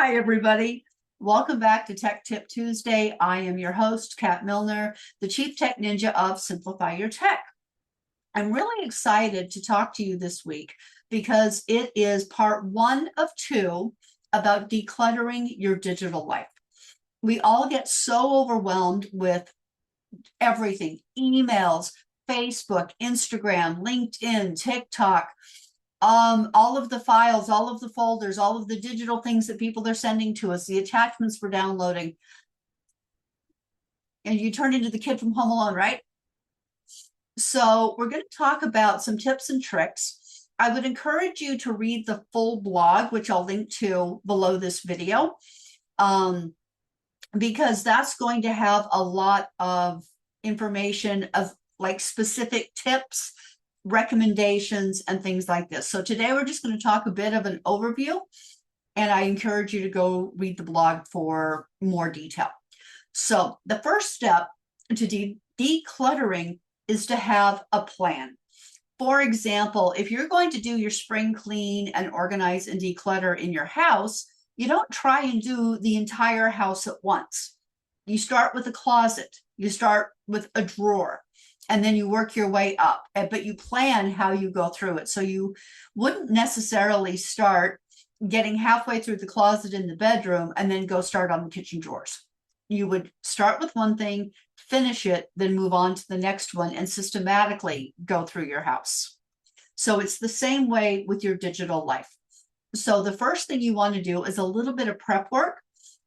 Hi, everybody. Welcome back to Tech Tip Tuesday. I am your host, Kat Milner, the Chief Tech Ninja of Simplify Your Tech. I'm really excited to talk to you this week because it is part 1 of 2 about decluttering your digital life. We all get so overwhelmed with everything, emails, Facebook, Instagram, LinkedIn, TikTok, all of the files, all of the folders, all of the digital things that people are sending to us, the attachments we're downloading. And you turn into the kid from Home Alone, right? So we're going to talk about some tips and tricks. I would encourage you to read the full blog, which I'll link to below this video, because that's going to have a lot of information of like specific tips, recommendations, and things like this. So today we're just going to talk a bit of an overview, and I encourage you to go read the blog for more detail. So the first step to decluttering is to have a plan. For example, if you're going to do your spring clean and organize and declutter in your house, you don't try and do the entire house at once. You start with a closet, you start with a drawer, and then you work your way up, but you plan how you go through it. So you wouldn't necessarily start getting halfway through the closet in the bedroom and then go start on the kitchen drawers. You would start with one thing, finish it, then move on to the next one and systematically go through your house. So it's the same way with your digital life. So the first thing you want to do is a little bit of prep work,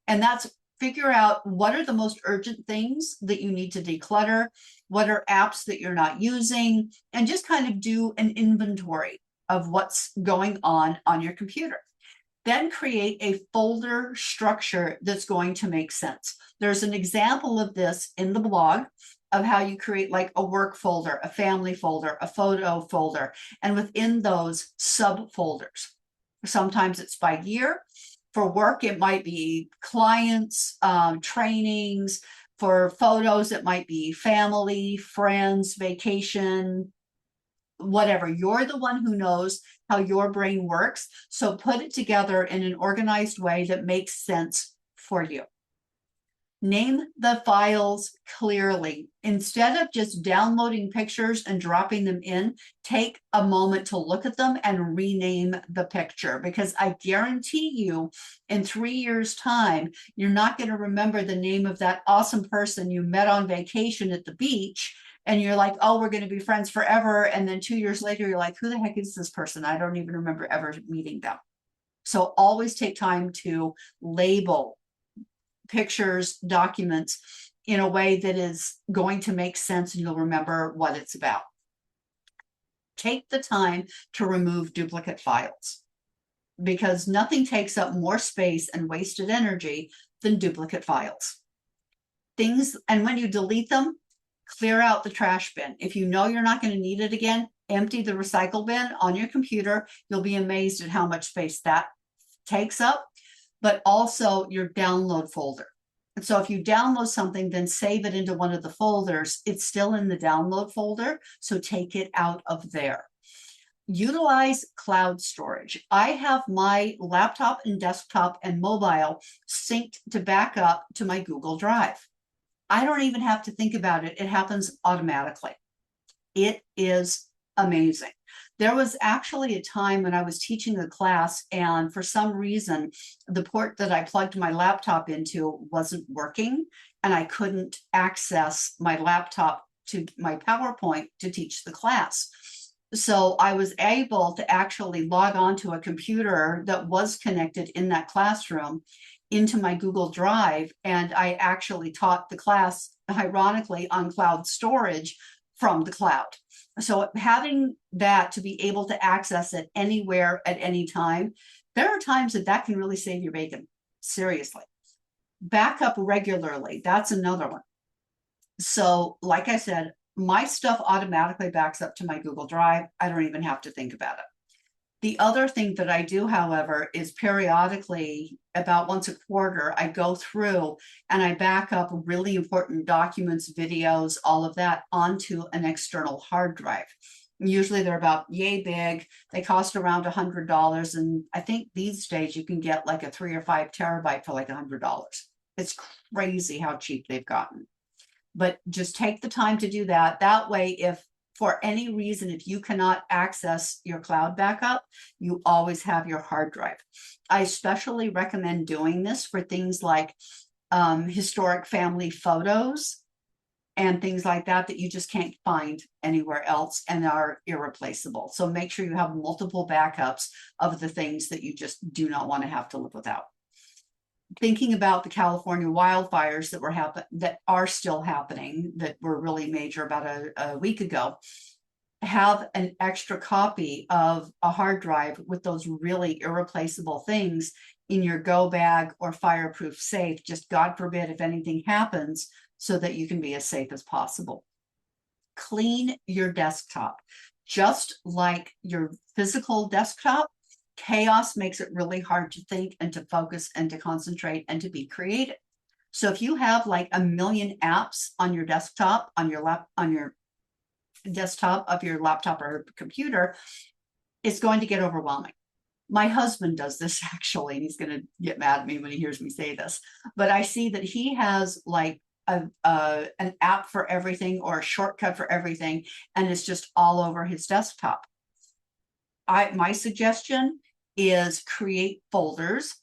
and that's figure out what are the most urgent things that you need to declutter, what are apps that you're not using, and just kind of do an inventory of what's going on your computer. Then create a folder structure that's going to make sense. There's an example of this in the blog of how you create like a work folder, a family folder, a photo folder, and within those subfolders. Sometimes it's by year. For work, it might be clients, trainings. For photos, it might be family, friends, vacation, whatever. You're the one who knows how your brain works. So put it together in an organized way that makes sense for you. Name the files clearly. Instead of just downloading pictures and dropping them in, take a moment to look at them and rename the picture, because I guarantee you in 3 years' time, you're not going to remember the name of that awesome person you met on vacation at the beach. And you're like, oh, we're going to be friends forever. And then 2 years later, you're like, who the heck is this person? I don't even remember ever meeting them. So always take time to label pictures, documents in a way that is going to make sense and you'll remember what it's about. Take the time to remove duplicate files, because nothing takes up more space and wasted energy than duplicate files. And when you delete them, clear out the trash bin. If you know you're not going to need it again, empty the recycle bin on your computer. You'll be amazed at how much space that takes up, but also your download folder. And so if you download something, then save it into one of the folders. It's still in the download folder, so take it out of there. Utilize cloud storage. I have my laptop and desktop and mobile synced to back up to my Google Drive. I don't even have to think about it. It happens automatically. It is amazing. There was actually a time when I was teaching a class, and for some reason, the port that I plugged my laptop into wasn't working, and I couldn't access my laptop to my PowerPoint to teach the class. So I was able to actually log on to a computer that was connected in that classroom into my Google Drive, and I actually taught the class, ironically, on cloud storage from the cloud. So having that to be able to access it anywhere at any time, there are times that can really save your bacon. Seriously. Back up regularly. That's another one. So like I said, my stuff automatically backs up to my Google Drive. I don't even have to think about it. The other thing that I do, however, is periodically, about once a quarter, I go through and I back up really important documents, videos, all of that onto an external hard drive. Usually they're about yay big. They cost around $100. And I think these days you can get like a 3 or 5 terabyte for like $100. It's crazy how cheap they've gotten. But just take the time to do that. That way, if for any reason, if you cannot access your cloud backup, you always have your hard drive. I especially recommend doing this for things like historic family photos and things like that that you just can't find anywhere else and are irreplaceable. So make sure you have multiple backups of the things that you just do not want to have to live without. Thinking about the California wildfires that are still happening, that were really major about a week ago, have an extra copy of a hard drive with those really irreplaceable things in your go bag or fireproof safe, just God forbid if anything happens, so that you can be as safe as possible. Clean your desktop. Just like your physical desktop, chaos makes it really hard to think and to focus and to concentrate and to be creative. So if you have like a million apps on your desktop, on your desktop of your laptop or computer, it's going to get overwhelming. My husband does this actually, and he's going to get mad at me when he hears me say this, but I see that he has like an app for everything or a shortcut for everything, and it's just all over his desktop. My suggestion is create folders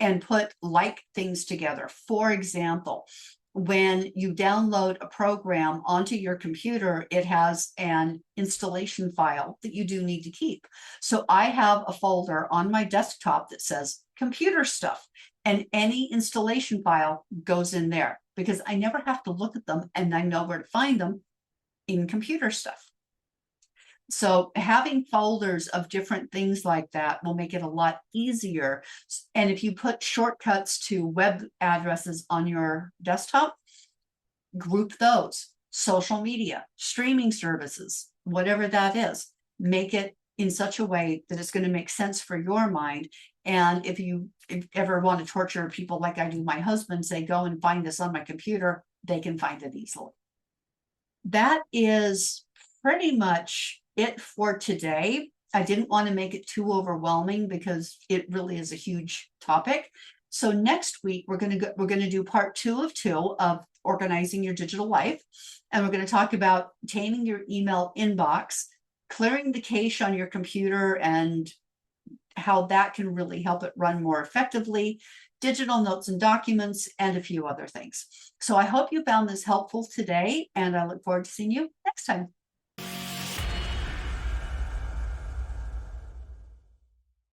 and put like things together. For example, when you download a program onto your computer, it has an installation file that you do need to keep. So I have a folder on my desktop that says computer stuff, and any installation file goes in there because I never have to look at them and I know where to find them in computer stuff. So having folders of different things like that will make it a lot easier. And if you put shortcuts to web addresses on your desktop, group those. Social media, streaming services, whatever that is, make it in such a way that it's going to make sense for your mind. And if you ever want to torture people like I do my husband, say, go and find this on my computer, they can find it easily. That is pretty much it for today. I didn't want to make it too overwhelming because it really is a huge topic. So next week we're going to do part 2 of 2 of organizing your digital life, and we're going to talk about taming your email inbox, clearing the cache on your computer, and how that can really help it run more effectively, digital notes and documents, and a few other things. So I hope you found this helpful today, and I look forward to seeing you next time.